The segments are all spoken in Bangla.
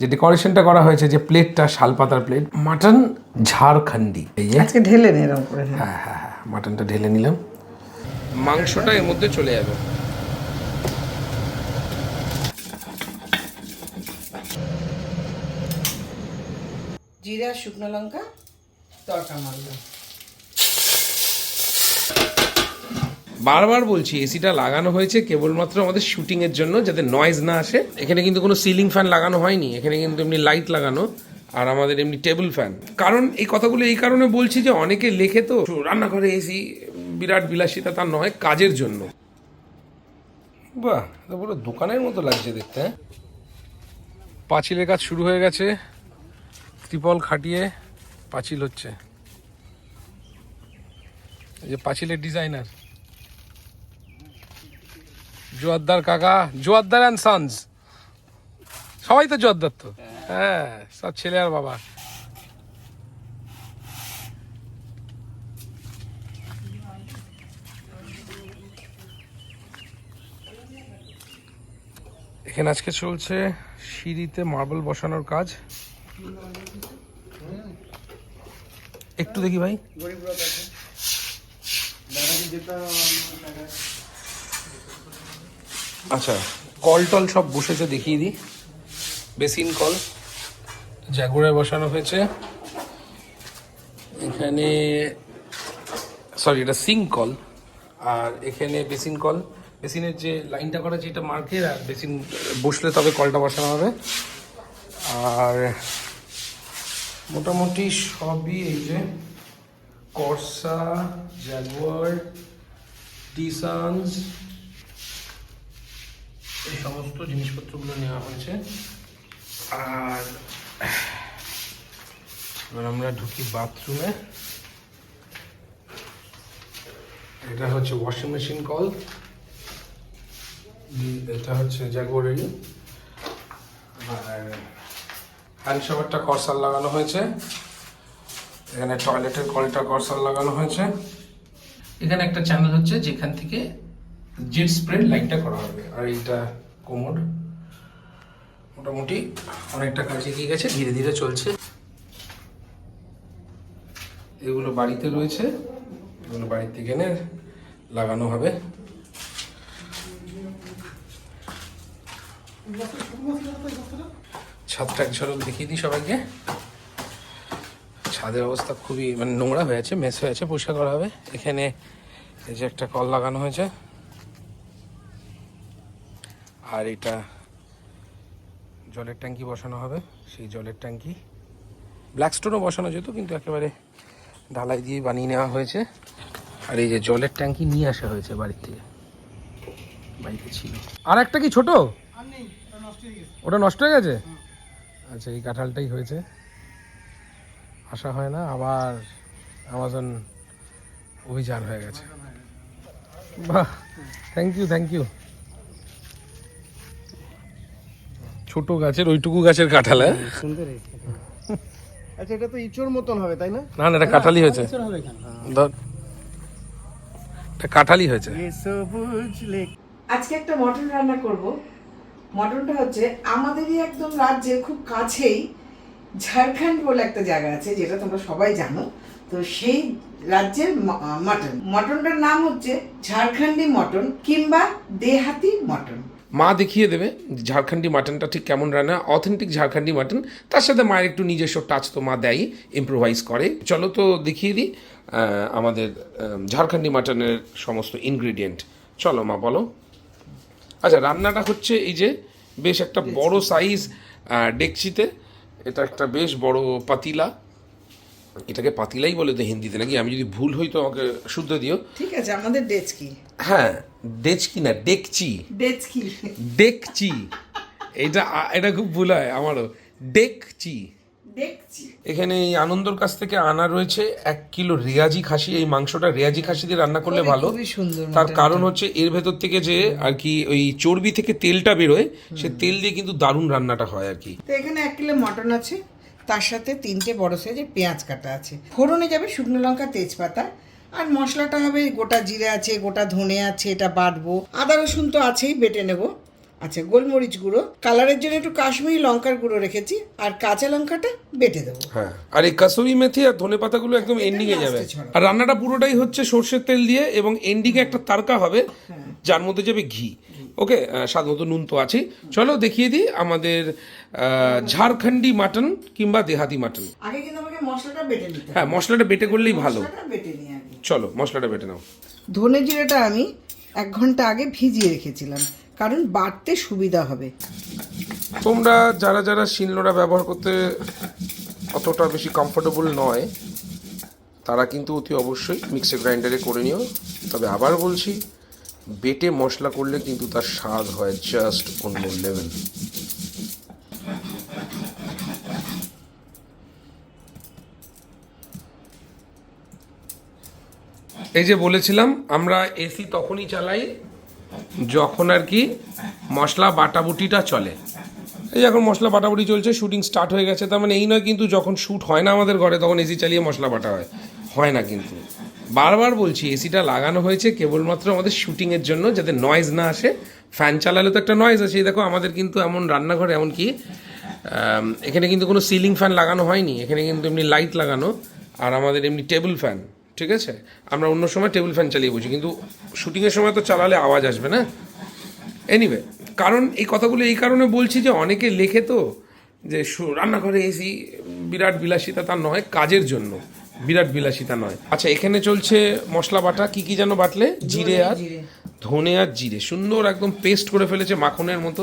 যে ডেকোরেশনটা করা হয়েছে, যে প্লেটটা শালপাতার প্লেট, মাটন ঝাড়খন্ডি। এই যে আজকে ঢেলে নে এরকম করে। হ্যাঁ হ্যাঁ হ্যাঁ, মাটনটা ঢেলে নিলাম, মাংসটা এর মধ্যে চলে যাবে। জিরা, শুকনো লঙ্কা, তড়কা মারলাম। বারবার বলছি এসিটা লাগানো হয়েছে কেবলমাত্র আমাদের শুটিং এর জন্য, যাতে নয়েজ না আসে। এখানে কিন্তু কোনো সিলিং ফ্যান লাগানো হয়নি, এখানে কিন্তু এমনি লাইট লাগানো, আর আমাদের এমনি টেবিল ফ্যান। কারণ এই কথাগুলো এই কারণে বলছি যে অনেকে লেখে তো রান্নাঘরে এসি বিরাট বিলাসিতা, তা নয়, কাজের জন্য। বাহ, এটা পুরো দোকানের মতো লাগছে দেখতে। হ্যাঁ, পাঁচিলের কাজ শুরু হয়ে গেছে, ত্রিপল খাটিয়ে পাঁচিল হচ্ছে। এই যে পাঁচিলের ডিজাইনার জোয়ারদার কাকা, জোয়ারদার অ্যান্ড সন্স, সবাই তো জোয়ারদার তো। হ্যাঁ, সব ছেলে আর বাবা। এখানে আজকে চলছে সিঁড়িতে মার্বেল বসানোর কাজ। একটু দেখি ভাই। আচ্ছা, কল টল সব বসেছে, দেখিয়ে দিই। বেসিন কল জ্যাগুয়ারে বসানো হয়েছে এখানে, সরি এটা সিঙ্ক কল, আর এখানে বেসিন কল। বেসিনের যে লাইনটা করা আছে এটা মার্কের, আর বেসিন বসলে তবে কলটা বসানো হবে। আর মোটামুটি সবই এই যে কর্সা, জ্যাগুয়ার, ডিসান্স, এই সমস্ত জিনিসপত্রগুলো নেওয়া হয়েছে। আর এবার আমরা ঢুকি বাথরুমে। এটা হচ্ছে ওয়াশিং মেশিন কল, এটা হচ্ছে জ্যাগুয়ারেরই। আর হ্যান্ড শাওয়ারটা কর্সার লাগানো হয়েছে। এখানে টয়লেটের কলটা কর্সার লাগানো হয়েছে। এখানে একটা চ্যানেল হচ্ছে যেখান থেকে জেট স্প্রে লাইটটা করা হবে। আর এইটা কোমোড। মোটামুটি অনেকটা কাজ এগিয়ে গেছে, ধীরে ধীরে চলছে। এগুলো বাড়িতে রয়েছে, এগুলো বাড়ির থেকে এনে লাগানো হবে। ছাদটা এক ঝলক দেখিয়ে দিই সবাইকে। ছাদের অবস্থা খুবই মানে নোংরা হয়েছে, মেস হয়েছে, পরিষ্কার করা হবে। এখানে এই যে একটা কল লাগানো হয়েছে, আর এটা জলের ট্যাঙ্কি বসানো হবে। সেই জলের ট্যাঙ্কি ব্ল্যাক স্টোনও বসানো যেত, কিন্তু একেবারে ঢালাই দিয়ে বানিয়ে নেওয়া হয়েছে। আর এই যে জলের ট্যাঙ্কি নিয়ে আসা হয়েছে বাড়ির থেকে, বাড়িতে ছিল। আর একটা কি ছোট, ওটা নষ্ট হয়ে গেছে? আচ্ছা, এই কাঁঠালটাই হয়েছে, আসা হয় না। আবার অ্যামাজন অভিযান হয়ে গেছে। বাহ, থ্যাংক ইউ থ্যাংক ইউ। ছোট গাছের ওইটুকু গাছের কাঁঠাল। সুন্দর। আচ্ছা, এটা তো ইঁচড় মতন হবে তাই না? না না, এটা কাঁঠালই হয়েছে। ধর, এটা কাঁঠালই হয়েছে। আজকে একটা মটন রান্না করব। মটনটা হচ্ছে আমাদেরই একদম রাজ্যের খুব কাছেই ঝাড়খণ্ড বলে একটা জায়গা আছে, যেটা তোমরা সবাই জানো। তো সেই রাজ্যের মটন, মটনটার নাম হচ্ছে ঝাড়খণ্ডী মটন কিংবা দেহাতি মটন। মা দেখিয়ে দেবে ঝাড়খণ্ডী মাটনটা ঠিক কেমন রান্না, অথেন্টিক ঝাড়খণ্ডী মাটন। তার সাথে মায়ের একটু নিজস্ব টাচ তো মা দেয়, ইম্প্রোভাইজ করে। চলো তো দেখিয়ে দিই আমাদের ঝাড়খণ্ডী মাটনের সমস্ত ইনগ্রিডিয়েন্ট। চলো মা, বলো। আচ্ছা, রান্নাটা হচ্ছে এই যে বেশ একটা বড় সাইজ ডেকচিতে, এটা একটা বেশ বড় পাতিলা। এটাকে পাতিলাই বলে তো হিন্দিতে, নাকি? আমি যদি ভুল হই তো আমাকে শুদ্ধ দিও। ঠিক আছে, আমাদের ডেচকি। হ্যাঁ, ডেচকি না, ডেকচি। ডেচকি, ডেকচি। এটা খুব ভুল হয় আমারও, ডেকচি। ডেকচি। এখানে এই আনন্দর কাছ থেকে আনা রয়েছে 1 কিলো রেয়াজি খাসি। এই মাংসটা রেয়াজি খাসি দিয়ে রান্না করলে ভালো। খুবই সুন্দর। তার কারণ হচ্ছে এর ভেতর থেকে যে আর কি ওই চর্বি থেকে তেলটা বেরোয়, সে তেল দিয়ে কিন্তু দারুণ রান্নাটা হয় আর কি। তো এখানে 1 কিলো মটন আছে, তার সাথে 3টে বড় সাইজের পেঁয়াজ কাটা আছে। ফোড়নে যাবে শুকনো লঙ্কা, তেজপাতা, আর মশলাটা হবে গোটা জিরে আছে, গোটা ধনে আছে, এটা বাটবো। আদা রসুন তো আছেই, বেটে নেব। আচ্ছা, গোলমরিচ গুঁড়ো, কালারের জন্য একটু কাশ্মীরি লঙ্কার গুঁড়ো রেখেছি, আর কাঁচা লঙ্কাটা বেটে দেবো। হ্যাঁ, আর এই কাসুরি মেথি আর ধনে পাতাগুলো একদম এন্ডিং এ যাবে। last এ ছড়াবো। আর রান্নাটা পুরোটাই হচ্ছে সর্ষের তেল দিয়ে, এবং এন্ডিং এ একটা তারকা হবে যার মধ্যে যাবে ঘি। ওকে, স্বাদ মতো নুন তো আছেই। চলো দেখিয়ে দিই আমাদের ঝাড়খন্ডি মাটন কিংবা দেহাতি মাটন। আগে কিন্তু আমাকে মশলাটা বেটে নিতে হবে। হ্যাঁ, মশলাটা বেটে করলেই ভালো। মশলাটা বেটে নিই আগে। চলো মশলাটা বেটে নাও। ধনে জিরেটা আমি 1 ঘন্টা আগে ভিজিয়ে রেখেছিলাম, কারণ বাটতে সুবিধা হবে। তোমরা যারা যারা শিলনোড়া ব্যবহার করতে অতটা বেশি কমফোর্টেবল নয়, তারা কিন্তু অতি অবশ্যই মিক্সার গ্রাইন্ডারে করে নিও। তবে আবার বলছি, বেটে মশলা করলে কিন্তু তার স্বাদ হয় জাস্ট অন্য লেভেল। এই যে বলেছিলাম, আমরা এসি তখনই চালাই যখন আর কি মশলা বাটাবুটিটা চলে। এই এখন মশলা বাটাবুটি চলছে, শুটিং স্টার্ট হয়ে গেছে। তার মানে এই নয় কিন্তু যখন শ্যুট হয় না আমাদের ঘরে তখন এসি চালিয়ে মশলা বাটা হয় না। কিন্তু বারবার বলছি, এসিটা লাগানো হয়েছে কেবলমাত্র আমাদের শুটিংয়ের জন্য, যাতে নয়েজ না আসে। ফ্যান চালালে তো একটা নয়েজ আছে। এই দেখো, আমাদের কিন্তু এমন রান্নাঘরে এমনকি এখানে কিন্তু কোনো সিলিং ফ্যান লাগানো হয়নি, এখানে কিন্তু এমনি লাইট লাগানো, আর আমাদের এমনি টেবিল ফ্যান। ঠিক আছে, আমরা অন্য সময় টেবিল ফ্যান চালিয়ে বসি, কিন্তু শুটিংয়ের সময় তো চালালে আওয়াজ আসবে না। এনিওয়ে, কারণ এই কথাগুলো এই কারণে বলছি যে অনেকে লেখে তো যে রান্নাঘরে এসি বিরাট বিলাসিতা, তা নয়, কাজের জন্য বিরাট বিলাসিতা নয়। আচ্ছা, এখানে চলছে মশলা বাটা। কি কি যেন বাটলে? জিরে আর ধনে আর জিরে সুন্দর একদম পেস্ট করে ফেলেছে মাখনের মতো।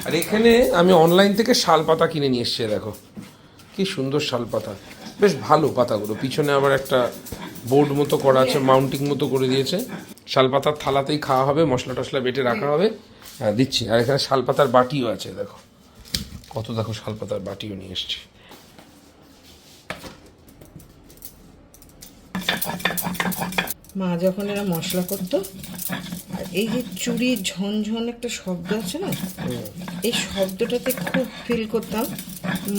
আর এখানে আমি অনলাইন থেকে শাল পাতা কিনে নিয়ে এসছি। দেখো কি সুন্দর শাল পাতা, বেশ ভালো পাতাগুলো। পিছনে আবার একটা বোর্ড মতো করা আছে, মাউন্টিং মতো করে দিয়েছে। শালপাতার থালাতেই খাওয়া হবে, মশলা টশলা বেটে রাখা হবে। হ্যাঁ, দিচ্ছি। আর এখানে শালপাতার বাটিও আছে, দেখো কত, দেখো শালপাতার বাটিও নিয়ে এসছি। মা যখন এরা মশলা করতো, আর এই যে চুরির ঝনঝন একটা শব্দ আছে না, এই শব্দটাতে খুব ফিল করতাম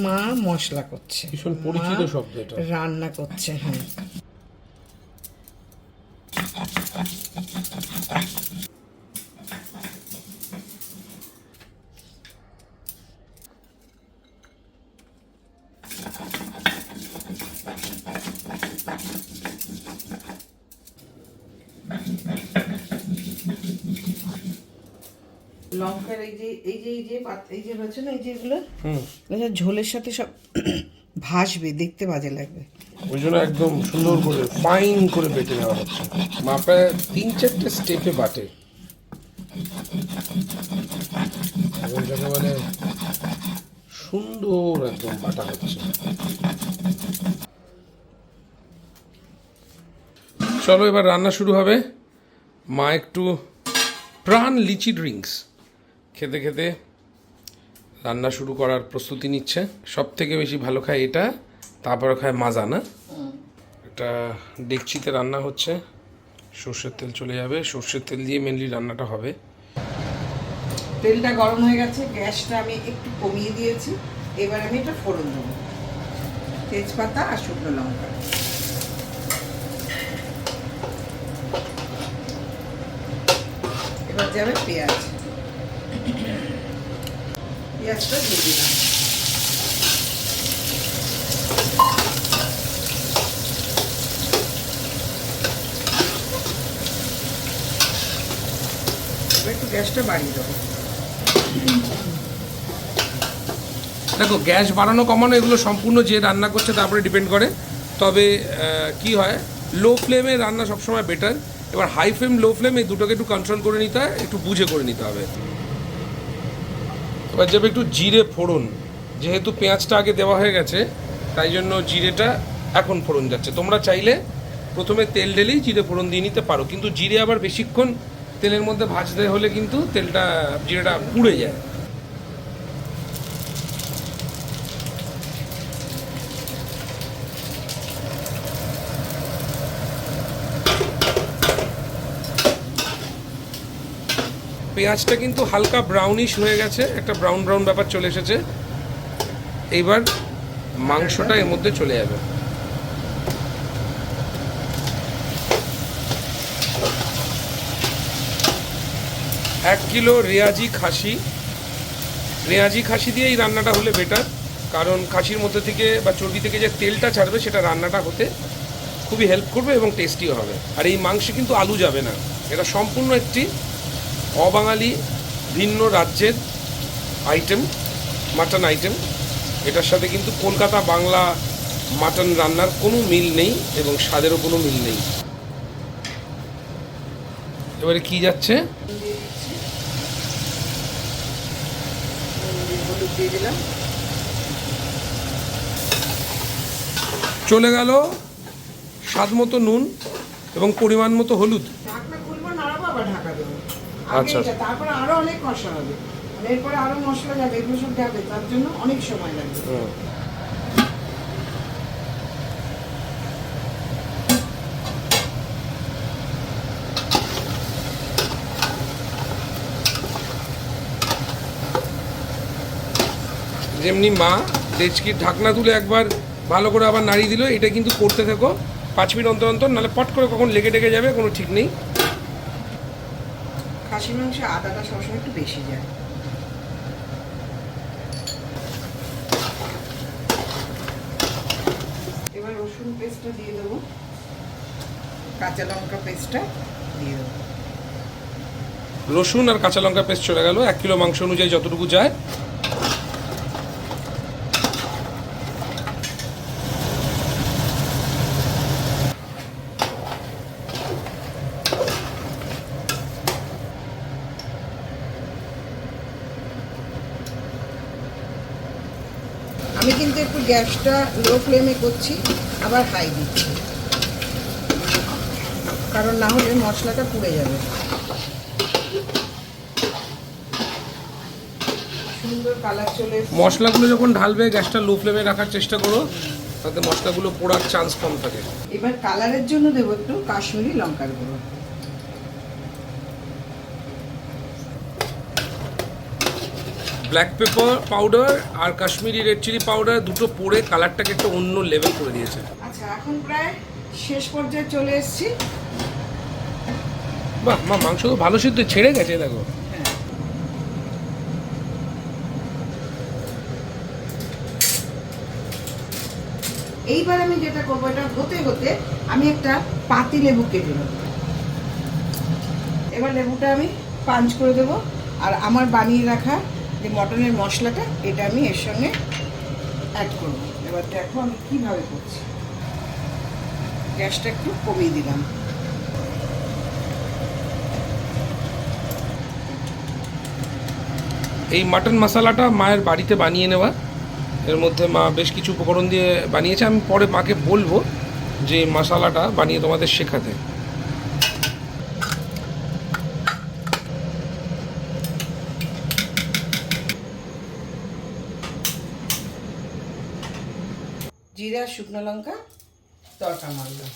মা মশলা করছে, ভীষণ পরিচিত মা শব্দ এটা। রান্না করছে। হ্যাঁ, লঙ্কার এই যে রয়েছে না, এই যে এগুলো ঝোলের সাথে সব ভাসবে, দেখতে বাজে লাগবে। ওই জন্য একদম সুন্দর করে ফাইন করে বেটে নেওয়া হচ্ছে। মা প্রায় 3-4টে স্টেপে বাটে, এবং যাকে মানে সুন্দর একদম বাটা হচ্ছে। চলো এবার রান্না শুরু হবে। মা একটু প্রাণ লিচি ড্রিঙ্কস খেতে খেতে রান্না শুরু করার প্রস্তুতি নিচ্ছে। সব থেকে বেশি ভালো খায় এটা, তারপরে খায় মাজা। না, এটা ডেকচিতে রান্না হচ্ছে, সর্ষের তেল চলে যাবে, সর্ষের তেল দিয়ে মেনলি রান্নাটা হবে। তেলটা গরম হয়ে গেছে, গ্যাসটা আমি একটু কমিয়ে দিয়েছি। এবার আমি এটা ফোড়ন দেবো, তেজপাতা আর শুকনো লঙ্কা। এবার যাবে পেঁয়াজ, পেঁয়াজটা দিয়ে দিলাম। একটু গ্যাসটা বাড়িয়ে দেবো। দেখো, গ্যাস বাড়ানো কমানো এগুলো সম্পূর্ণ যে রান্না করছে তারপরে ডিপেন্ড করে। তবে কি হয়, লো ফ্লেমে রান্না সবসময় বেটার। এবার হাই ফ্লেম, লো ফ্লেম এই দুটোকে একটু কন্ট্রোল করে নিতে হয়, একটু বুঝে করে নিতে হবে। এবার যাবে একটু জিরে ফোড়ন। যেহেতু পেঁয়াজটা আগে দেওয়া হয়ে গেছে, তাই জন্য জিরেটা এখন ফোড়ন যাচ্ছে। তোমরা চাইলে প্রথমে তেল ঢেলেই জিরে ফোড়ন দিয়ে নিতে পারো, কিন্তু জিরে আবার বেশিক্ষণ তেলের মধ্যে ভাজতে হলে কিন্তু জিরেটা পুড়ে যায়। পেঁয়াজটা কিন্তু হালকা ব্রাউনিশ হয়ে গেছে, একটা ব্রাউন ব্রাউন ব্যাপার চলে এসেছে। এইবার মাংসটা এর মধ্যে চলে যাবে। 1 কিলো রেয়াজি খাসি দিয়ে এই রান্নাটা হলে বেটার, কারণ খাসির মধ্যে থেকে বা চর্বি থেকে যে তেলটা ছাড়বে সেটা রান্নাটা হতে খুবই হেল্প করবে এবং টেস্টিও হবে। আর এই মাংসে কিন্তু আলু যাবে না, এটা সম্পূর্ণ একটি অবাঙালি ভিন্ন রাজ্যের আইটেম, মাটন আইটেম। এটার সাথে কিন্তু কলকাতা বাংলা মাটন রান্নার কোনো মিল নেই এবং স্বাদেরও কোনো মিল নেই। এবারে কি যাচ্ছে? হলুদ দিয়ে দিলাম। চলে গেল স্বাদ মতো নুন এবং পরিমাণ মতো হলুদ। ঢাকনা খুলবো, নাড়াবো, আবার ঢাকা দেবো। আচ্ছা। তারপরে আরো অনেক মশলা হবে, এরপরে আরো মশলা যাবে, এগুলো সব যাবে, তার জন্য অনেক সময় লাগবে। যেমনি মা ডেচকির ঢাকনা তুলে একবার ভালো করে আবার নাড়িয়ে দিল, এটা কিন্তু করতে থাকো 5 মিনিট অন্তর অন্তর, নাহলে পট করে কখন লেগে যাবে কোনো ঠিক নেই। খাসির মাংসে আদাটা সবসময় একটু বেশি যায়। এবার রসুন পেস্টটা দিয়ে দেবো, কাঁচা লঙ্কা পেস্টটা দিয়ে দেবো। রসুন আর কাঁচা লঙ্কা পেস্ট চলে গেল 1 কিলো মাংস অনুযায়ী যতটুকু যায়। আমি কিন্তু একটু গ্যাসটা লো ফ্লেমে করছি, আবার হাই দিচ্ছি, কারণ না হলে মশলাটা পুড়ে যাবে। সুন্দর কালার চলে এসেছে। মশলাগুলো যখন ঢালবে গ্যাসটা লো ফ্লেমে রাখার চেষ্টা করো, তাতে মশলাগুলো পোড়ার চান্স কম থাকে। এবার কালারের জন্য দেবো একটু কাশ্মীরি লঙ্কার গুঁড়ো। ব্ল্যাক পেপার পাউডার আর কাশ্মীরি রেড চিলি পাউডার দুটো পরে কালারটাকে একটা অন্য লেভেল করে দিয়েছে। আচ্ছা, এখন প্রায় শেষ পর্যায়ে চলে এসেছি। বাহ মা, মাংস তো ভালো সিদ্ধ ছেড়ে গেছে দেখো। এইবার আমি যেটা করবো, এটা হতে হতে আমি একটা পাতি লেবু কেটে নেব। এবার লেবুটা আমি পাঞ্চ করে দেবো, আর আমার বানিয়ে রাখা যে মটনের মশলাটা এটা আমি এর সঙ্গে অ্যাড করবো। এবার দেখো আমি কিভাবে করছি। গ্যাসটা একটু কমিয়ে দিলাম। এই মাটন মশলাটা মায়ের বাড়িতে বানিয়ে নেওয়া, এর মধ্যে মা বেশ কিছু উপকরণ দিয়ে বানিয়েছে। আমি পরে মাকে বলবো যে মশলাটা বানিয়ে তোমাদের শেখাতে। জিরা, শুকনো লঙ্কা, তড়কা মারলাম।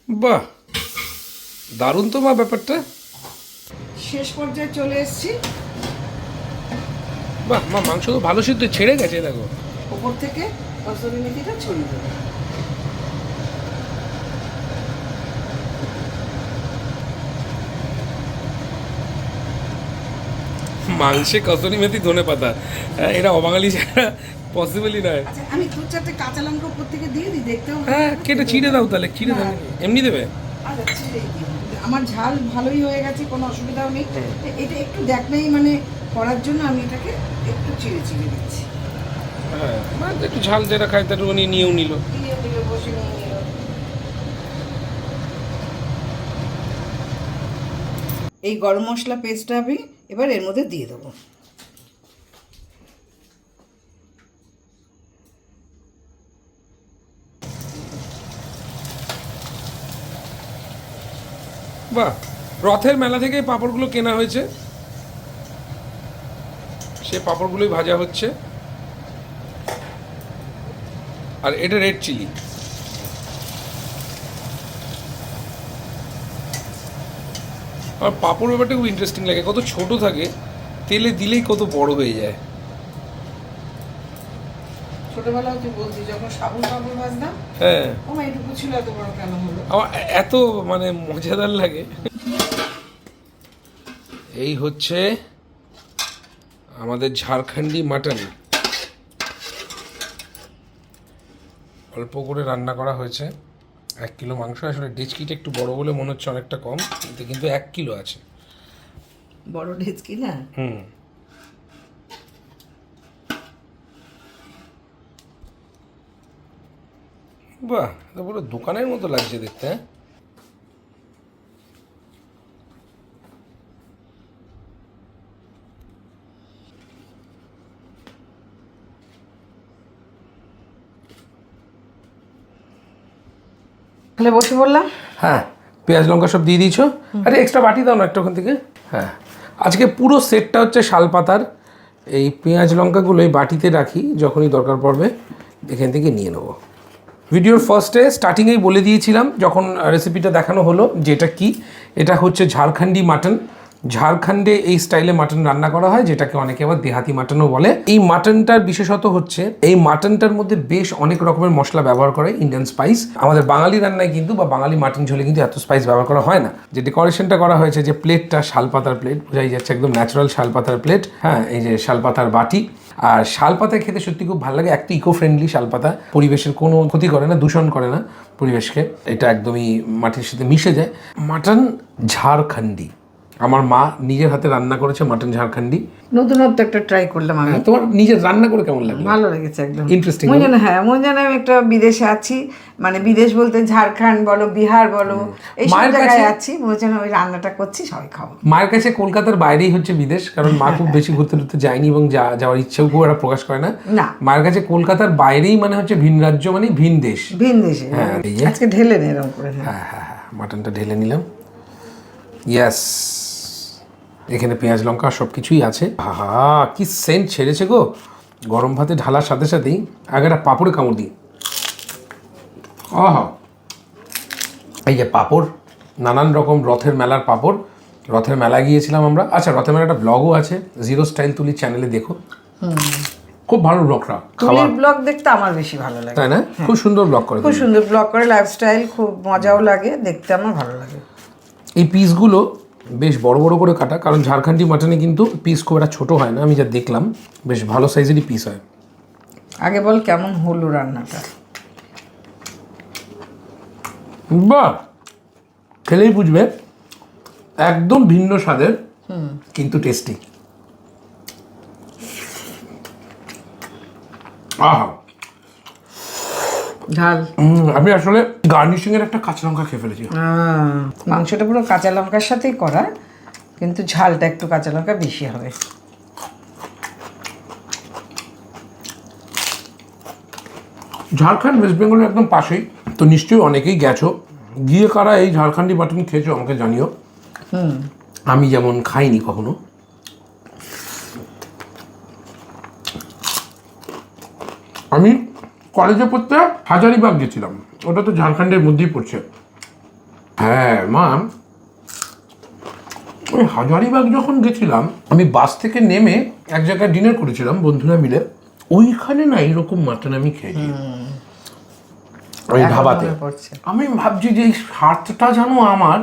বাহ, দারুণ তো মা ব্যাপারটা। শেষ পর্যায়ে চলে এসেছি। বাহ মা, মাংস তো ভালো সিদ্ধ ছেড়ে গেছে দেখো। ওপর থেকে কসুরি মেথিটা ছড়িয়ে দেবো। মাংসে কসুরি মেথি ধনে পাতা, এটা অবাঙালি ছাড়া পসিবলই নয়। আচ্ছা, আমি 2-4টে কাঁচা লঙ্কা উপর থেকে দিয়ে দিই, দেখতেও ভালো হ্যাঁ, লাগে। কেটে ছিঁড়ে দাও তাহলে। ছিঁড়ে দাও, এমনি দেবে? আচ্ছা, ছেড়েই দিই। আমার ঝাল ভালোই হয়ে গেছে, কোনো অসুবিধাও নেই। এটা একটু দেখলেই মানে করার জন্য আমি এটাকে একটু চিড়ে চিড়ে দিচ্ছি। হ্যাঁ, মানে একটু ঝাল যেটা খাই তার নিয়েও নিল। দিয়ে দিল, বসে নিয়ে নিল। এই গরম মশলা পেস্টটা আমি এবার এর মধ্যে দিয়ে দেবো। বাহ, রথের মেলা থেকে পাঁপড়গুলো কেনা হয়েছে, সে পাঁপড়গুলোই ভাজা হচ্ছে। আর এটা রেড চিলি। আর পাঁপড় ব্যাপারটা খুব ইন্টারেস্টিং লাগে, কত ছোট থাকে, তেলে দিলেই কত বড় হয়ে যায়। ছোটবেলায় তুই বলছি যখন সাবুন পাবুর ভাজতাম, হ্যাঁ আমার এইটুকু ছিল, এত বড় কেন হলো? আমার এত মানে মজাদার লাগে। এই হচ্ছে আমাদের ঝাড়খণ্ডী মাটন, অল্প করে রান্না করা হয়েছে। 1 কিলো মাংস, আসলে ডেচকিটা একটু বড় বলে মনে হচ্ছে অনেকটা কম, কিন্তু 1 কিলো আছে। বড় ঢেচকি না? হুম, বাহ, এটা পুরো দোকানের মতো লাগছে দেখতে। হ্যাঁ, তাহলে বসে বললাম। হ্যাঁ, পেঁয়াজ লঙ্কা সব দিয়ে দিয়েছো। আরে এক্সট্রা বাটি দাও না একটা ওখান থেকে। হ্যাঁ, আজকে পুরো সেটটা হচ্ছে শালপাতার। এই পেঁয়াজ লঙ্কাগুলো এই বাটিতে রাখি, যখনই দরকার পড়বে এখান থেকে নিয়ে নেবো। ভিডিওর ফার্স্টে স্টার্টিংয়েই বলে দিয়েছিলাম যখন রেসিপিটা দেখানো হলো যে এটা কী। এটা হচ্ছে ঝাড়খণ্ডী মাটন। ঝাড়খণ্ডে এই স্টাইলে মাটন রান্না করা হয়, যেটাকে অনেকে আবার দেহাতি মাটনও বলে। এই মাটনটার বিশেষত হচ্ছে এই মাটনটার মধ্যে বেশ অনেক রকমের মশলা ব্যবহার করে, ইন্ডিয়ান স্পাইস। আমাদের বাঙালি রান্নায় কিন্তু বা বাঙালি মাটন ঝোলে কিন্তু এত স্পাইস ব্যবহার করা হয় না। যে ডেকোরেশনটা করা হয়েছে, যে প্লেটটা শালপাতার প্লেট, বোঝাই যাচ্ছে একদম ন্যাচারাল শালপাতার প্লেট। হ্যাঁ, এই যে শালপাতার বাটি। আর শালপাতা খেতে সত্যি খুব ভালো লাগে। একটা ইকো ফ্রেন্ডলি শালপাতা, পরিবেশের কোনো ক্ষতি করে না, দূষণ করে না পরিবেশকে। এটা একদমই মাটির সাথে মিশে যায়। মাটন ঝাড়খণ্ডী, আমার মা নিজের হাতে রান্না করেছে মাটন ঝাড়খণ্ডী। নতুনত্ব একটা ট্রাই করলাম আমি। তোমার নিজের রান্না করে কেমন লাগলো? ভালো লেগেছে একদম ইন্টারেস্টিং। মনে হয়, হ্যাঁ মনে হয় আমি একটা বিদেশে আছি, মানে বিদেশ বলতে ঝাড়খণ্ড বলো, বিহার বলো, এই সব জায়গায় আছি। মনে হচ্ছে ওই রান্নাটা করছি, সবাই খাবো। মায়ের কাছে কলকাতার বাইরেই হচ্ছে বিদেশ, কারণ মা খুব বেশি ঘুরতে টুরতে যায়নি এবং যাওয়ার ইচ্ছেও খুব একটা প্রকাশ করে না। মায়ের কাছে কলকাতার বাইরেই মানে হচ্ছে ভিন রাজ্য, মানে ভিন দেশ। ভিন দেশে। হ্যাঁ, আজকে ঢেলে নে এরকম করে। হ্যাঁ হ্যাঁ হ্যাঁ, মাটনটা ঢেলে নিলাম। ইয়াস, এখানে পেঁয়াজ লঙ্কা সব কিছুই আছে। হা, কি সেন্ট ছেড়েছে গো! গরম ভাতে ঢালার সাথে সাথেই আগে একটা পাঁপড়ে কামড় দিই। আহা, এই যে পাঁপড়, নানান রকম রথের মেলার পাঁপড়। রথের মেলায় গিয়েছিলাম আমরা। আচ্ছা, রথের মেলার একটা ব্লগও আছে, জিরো স্টাইল তুলি চ্যানেলে দেখো, খুব ভালো ব্লগটা। তুলির ব্লগ দেখতে আমার বেশি ভালো লাগে, তাই না? খুব সুন্দর ব্লগ করে, খুব সুন্দর ব্লগ করে, লাইফস্টাইল, খুব মজাও লাগে দেখতে, আমার ভালো লাগে। এই পিসগুলো বেশ বড় বড় করে কাটা, কারণ ঝাড়খণ্ডী মাটনে কিন্তু পিস খুব একটা ছোটো হয় না। আমি যা দেখলাম বেশ ভালো সাইজেরই পিস হয়। আগে বল কেমন হলো রান্নাটা? বাহ, খেলেই বুঝবে, একদম ভিন্ন স্বাদের, কিন্তু টেস্টি। আহা, ঝাল। আমি আসলে গার্নিশিং এর একটা কাঁচা লঙ্কা খেয়ে ফেলেছি। মাংসটা পুরো কাঁচা লঙ্কার সাথেই করা, কিন্তু ঝালটা একটু কাঁচা লঙ্কা বেশি হবে। ঝাড়খণ্ড ওয়েস্ট বেঙ্গলের একদম পাশেই, তো নিশ্চয়ই অনেকেই গেছো। গিয়ে কারা এই ঝাড়খণ্ডী মাটন খেয়েছো আমাকে জানিও। আমি যেমন খাইনি কখনো। আমি কলেজে পড়তে হাজারিবাগ গেছিলাম, ওটা তো ঝাড়খণ্ডের মধ্যেই পড়ছে। হ্যাঁ মা, ওই হাজারিবাগ যখন গেছিলাম, আমি বাস থেকে নেমে এক জায়গায় ডিনার করেছিলাম বন্ধুরা মিলে। ওইখানে না এরকম মাটন আমি খেয়েছি, ওই ধাবাতে। আমি ভাবছি যে এই স্বাদটা জানো আমার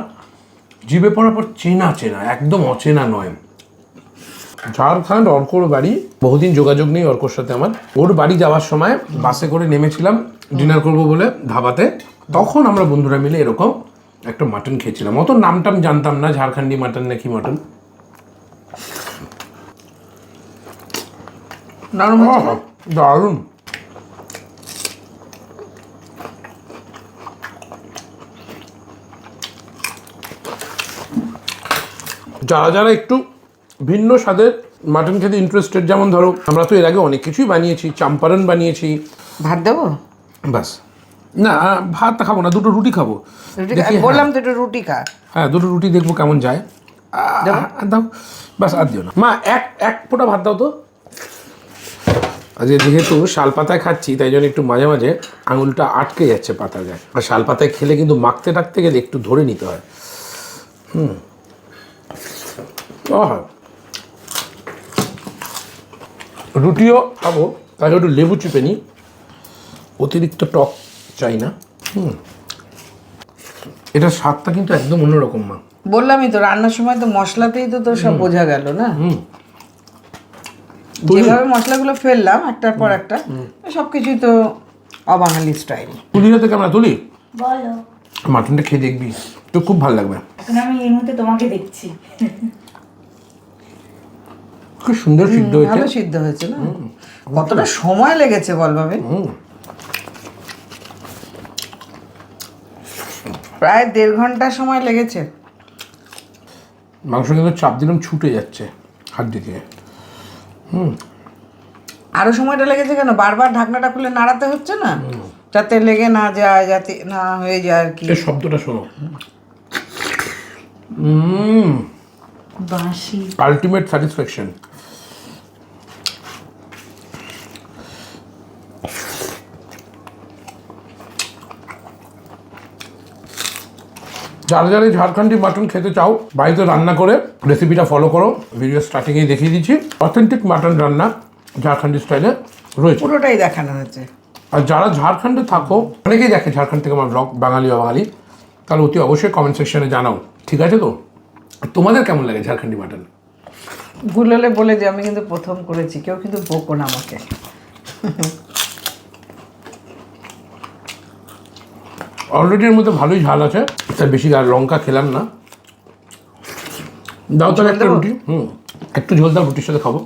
জিভে পড়ার পর চেনা চেনা, একদম অচেনা নয়। ঝাড়খণ্ড, অর্কর বাড়ি, বহুদিন যোগাযোগ নেই অর্কর সাথে আমার। ওর বাড়ি যাওয়ার সময় বাসে করে নেমেছিলাম ডিনার করবো বলে ধাবাতে। তখন আমরা বন্ধুরা মিলে এরকম একটা মাটন খেয়েছিলাম। অত নামটাম জানতাম না, ঝাড়খণ্ডী মাটন নাকি মাটন। দারুণ। যারা যারা একটু ভিন্ন স্বাদের মাটন খেতে ইন্টারেস্টেড, যেমন ধরো আমরা তো এর আগে অনেক কিছুই বানিয়েছি, চাম্পারন বানিয়েছি। ভাত দেবো? বাস না, ভাত খাবো না, দুটো রুটি খাবো। বললাম তো একটু রুটি খা। হ্যাঁ, দুটো রুটি দেখবো কেমন যায়। দাও, বাস আর দিও না মা, এক ফোঁটা ভাত দাও তো। আজকে যেহেতু শাল পাতায় খাচ্ছি, তাই জন্য একটু মাঝে মাঝে আঙুলটা আটকে যাচ্ছে পাতা যায়। আর শাল পাতায় খেলে কিন্তু মাখতে টাকতে গেলে একটু ধরে নিতে হয়। রুটিও খাবো, তাকে একটু লেবু চিপে নিই। অতিরিক্ত টক চাই না। এটার স্বাদটা কিন্তু একদম অন্যরকম মা। বললামই তো রান্নার সময় তো মশলাতেই তো তোর সব বোঝা গেল না। যেভাবে মশলাগুলো ফেললাম একটার পর একটা, সবকিছুই তো অবাঙালি স্টাইল। তুলি হাতে কেমন তুলি? বলো। মাটনটা খেয়ে দেখবি, তো খুব ভালো লাগবে। এখন আমি এই মুহূর্তে তোমাকে দেখছি। খুব সুন্দর সিদ্ধ হয়েছে। ভালো সিদ্ধ হয়েছে না? কতটা সময় লেগেছে বল ভাবে? প্রায় 1.5 ঘন্টা সময় লেগেছে। মাংস কিন্তু চাপ দিলাম ছুটে যাচ্ছে হাড্ডি থেকে। আরো সময়টা লেগেছে কেন? বারবার ঢাকনাটা খুলে নাড়াতে হচ্ছে না, যাতে লেগে না যায়, যাতে না হয়ে যায় আর কি। এই শব্দটা শোনো, বাঁশি। Ultimate satisfaction. যারা যারা এই ঝাড়খণ্ডি মাটন খেতে চাও, বাড়িতে রান্না করে রেসিপিটা ফলো করো। ভিডিও স্টার্টিংয়েই দেখিয়ে দিচ্ছি, অথেন্টিক মাটন রান্না ঝাড়খণ্ডি স্টাইলে রয়েছে। পুরোটাই দেখানো হচ্ছে। আর যারা ঝাড়খণ্ডে থাকো, অনেকেই দেখে ঝাড়খণ্ড থেকে আমার ব্লগ, বাঙালি অবাঙালি, তাহলে অতি অবশ্যই কমেন্ট সেকশনে জানাও, ঠিক আছে? তো তোমাদের কেমন লাগে ঝাড়খণ্ডি মাটন? ভুল হলে বলে যে আমি কিন্তু প্রথম করেছি, কেউ কিন্তু বকো না আমাকে। অলরেডি এর মধ্যে ভালোই ঝাল আছে, তার বেশি আর লঙ্কা খেলাম না। দাও তাহলে একটা রুটি। একটু ঝোল দাও, রুটির সাথে খাবো।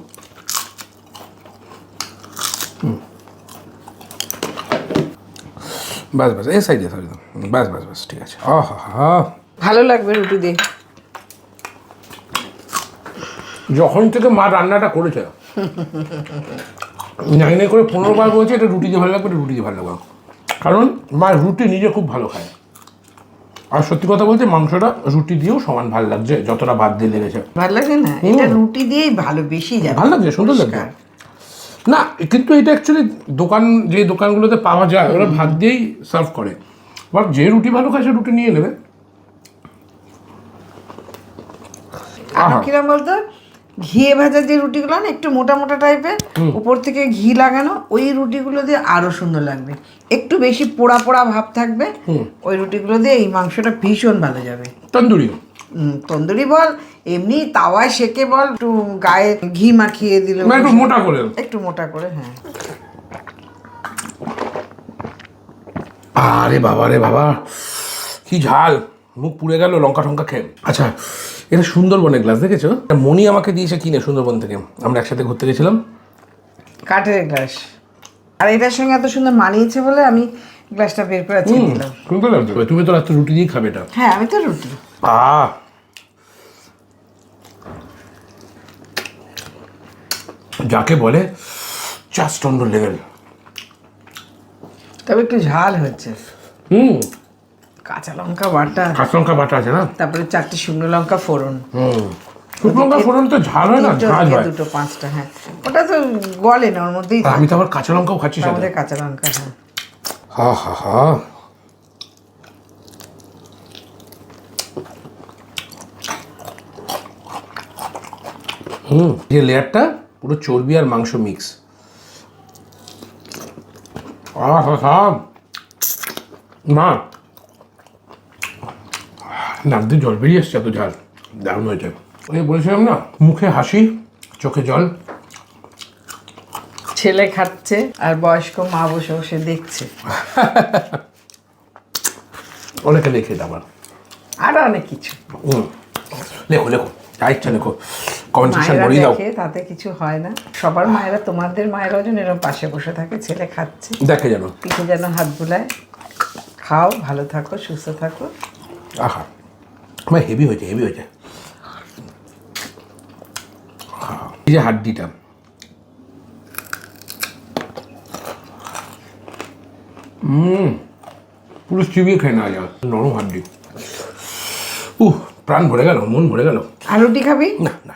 বাস বাস, এই সাইডে সরি, বাস বাস বাস, ঠিক আছে। আহা, ভালো লাগবে রুটি দিয়ে। যখন থেকে মা রান্নাটা করেছে, নাই নাই করে 15 বার বলছে এটা রুটি দিয়ে ভালো লাগবে, এটা রুটি দিয়ে ভালো লাগবে। কারণ মা রুটি নিজে খুব ভালো খায়। আর সত্যি কথা বলতে মাংসটা রুটি দিয়েও সমান ভালো লাগছে, যতটা ভাত দিয়ে লেগেছে। ভালো লাগে না? এটা রুটি দিয়েই ভালো, বেশি যাবে। ভালো লাগছে, সুন্দর লাগছে। না কিন্তু এটা অ্যাকচুয়ালি যে দোকানগুলোতে পাওয়া যায়, ওরা ভাত দিয়েই সার্ভ করে। বাট যে রুটি ভালো খায় সে রুটি নিয়ে নেবে। আর কিরম বলতো, ঘিয়ে ভাজা যে রুটিগুলো না একটু মোটা মোটা টাইপের, উপর থেকে ঘি লাগানো, ওই রুটিগুলো দিয়ে আরো সুন্দর লাগবে। একটু বেশি পোড়া পোড়া ভাব থাকবে, ওই রুটিগুলো দিয়ে এই মাংসটা ভীষণ ভালো যাবে। তন্দুরি, তন্দুরি বল, এমনি তাওয়ায় সেকে বল, একটু গায়ে ঘি মাখিয়ে দিল, একটু মোটা করে, একটু মোটা করে। হ্যাঁ, আরে বাবা রে বাবা, কি ঝাল, মুখ পুড়ে গেল লঙ্কা টঙ্কা খেয়ে। আচ্ছা, এটা সুন্দরবনের গ্লাস দেখেছো? মনি আমাকে দিয়েছে কিনে সুন্দরবন থেকে, আমরা একসাথে ঘুরতে গেছিলাম। কাঠের গ্লাস, আর এটার সঙ্গে এত সুন্দর মানিয়েছে বলে আমি গ্লাসটা বের করে ছেড়ে দিলাম। সুন্দর লাগছে। তুমি তো রাত্রে রুটি দিয়ে খাবে এটা? হ্যাঁ, আমি তো রুটি। যাকে বলে জাস্ট অন দ্য লেভেল। তবে একটু ঝাল হচ্ছে। কাঁচা লঙ্কা বাটা, কাঁচা লঙ্কা বাটা আছে না, তারপরে 4টে শুকনো লঙ্কা ফোড়ন। শুকনো লঙ্কা ফোড়ন তো ঝাল হয় না, ঝাল হয়। 2টো 5টা, হ্যাঁ, ওটা তো গলে না, ওর মধ্যেই আমি তো আবার কাঁচা লঙ্কাও খাচ্ছি সাথে। আমাদের কাঁচা লঙ্কা। হ্যাঁ, হা হা হা, যে লেয়ারটা পুরো চর্বি আর মাংস মিক্স। মা, নাক দিয়ে জল বেরিয়ে এসছে, এত ঝাল, দারুণ হয়েছে। ওই বলেছিলাম না, মুখে হাসি চোখে জল। ছেলে খাচ্ছে আর বয়স্ক মা বসে বসে দেখছে। অনেকে দেখে আবার আর অনেক কিছু। লেখো লেখো, যা ইচ্ছা লেখো, কমেন্ট সেকশন মায়েরা ভরিয়ে দাও। দেখে, তাতে কিছু হয় না। সবার মায়েরা, তোমাদের মায়েরাও যেন এরকম পাশে বসে থাকে, ছেলে খাচ্ছে, দেখে যেন, পিঠে যেন হাত বুলায়। খাও, ভালো থাকো, সুস্থ থাকো। আহা, আমার হেভি হয়েছে, হেভি হয়েছে। এই যে হাড্ডিটা, পুরো চিবিয়ে খেয়ে নেওয়া যাবে, নরম হাড্ডি। প্রাণ ভরে গেল, মন ভরে গেল। আর রুটি খাবি? না না,